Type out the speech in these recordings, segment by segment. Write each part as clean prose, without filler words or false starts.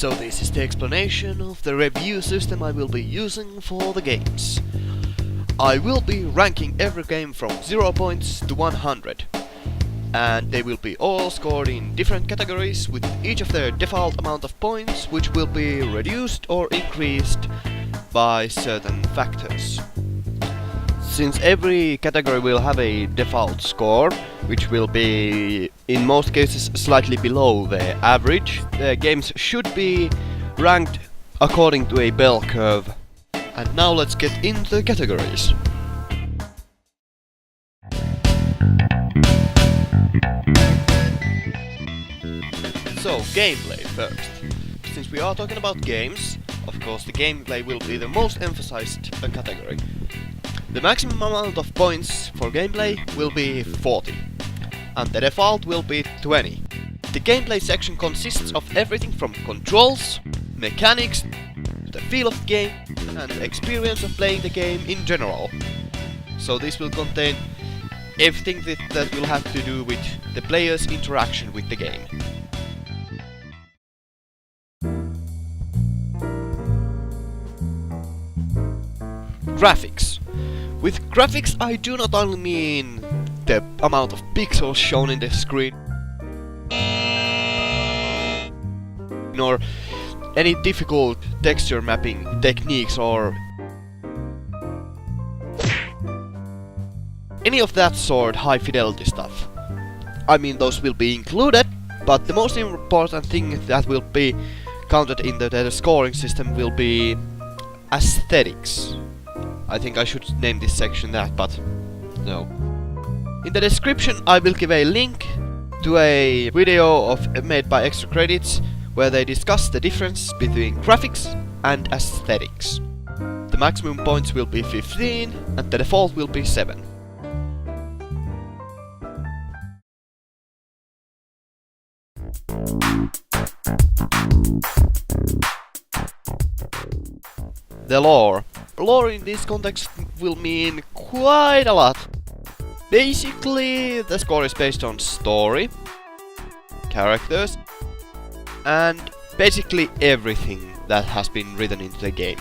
So this is the explanation of the review system I will be using for the games. I will be ranking every game from 0 points to 100. And they will be all scored in different categories with each of their default amount of points, which will be reduced or increased by certain factors. Since every category will have a default score, which will be in most cases slightly below the average, the games should be ranked according to a bell curve. And now let's get into the categories. So, gameplay first. Since we are talking about games, of course the gameplay will be the most emphasized category. The maximum amount of points for gameplay will be 40, and the default will be 20. The gameplay section consists of everything from controls, mechanics, the feel of the game, and the experience of playing the game in general. So this will contain everything that will have to do with the player's interaction with the game. Graphics. With graphics I do not only mean the amount of pixels shown in the screen, nor any difficult texture mapping techniques or any of that sort high fidelity stuff. I mean, those will be included, but the most important thing that will be counted in the scoring system will be aesthetics. I think I should name this section that, but no. In the description I will give a link to a video made by Extra Credits where they discuss the difference between graphics and aesthetics. The maximum points will be 15 and the default will be 7. The lore. Lore in this context will mean quite a lot. Basically, the score is based on story, characters, and basically everything that has been written into the game.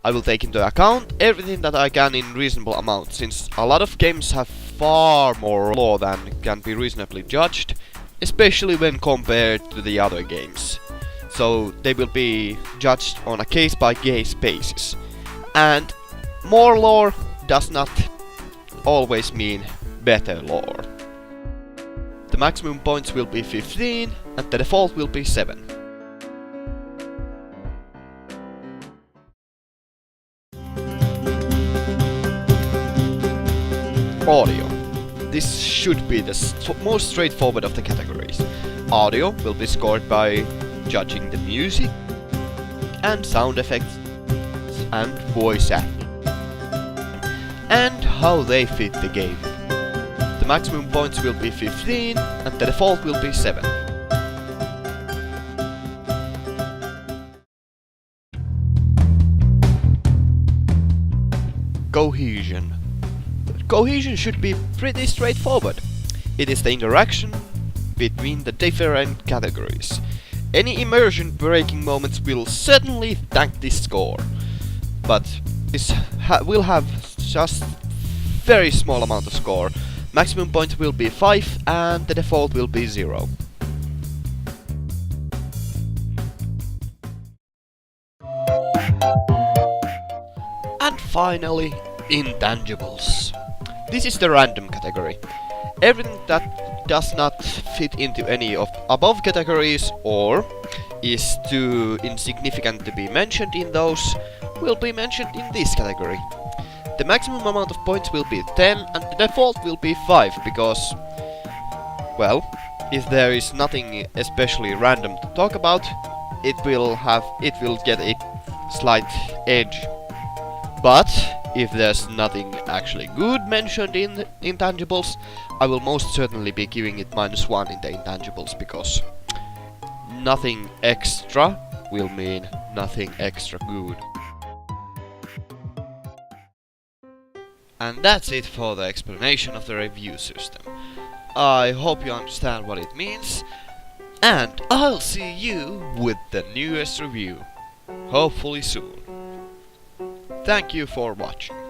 I will take into account everything that I can in reasonable amount, since a lot of games have far more lore than can be reasonably judged, especially when compared to the other games. So they will be judged on a case-by-case basis. And more lore does not always mean better lore. The maximum points will be 15 and the default will be 7. Audio. This should be the most straightforward of the categories. Audio will be scored by judging the music and sound effects and voice acting and how they fit the game. The maximum points will be 15 and the default will be 7. Cohesion. Cohesion should be pretty straightforward. It is the interaction between the different categories. Any immersion breaking moments will certainly thank this score, but this will have just very small amount of score. Maximum points will be 5 and the default will be 0. And finally, intangibles. This is the random category. Everything that does not fit into any of above categories or is too insignificant to be mentioned in those will be mentioned in this category. The maximum amount of points will be 10 and the default will be 5 because, well, if there is nothing especially random to talk about, it will get a slight edge. But if there's nothing actually good mentioned in intangibles, I will most certainly be giving it -1 in the intangibles, because nothing extra will mean nothing extra good. And that's it for the explanation of the review system. I hope you understand what it means. And I'll see you with the newest review, hopefully soon. Thank you for watching.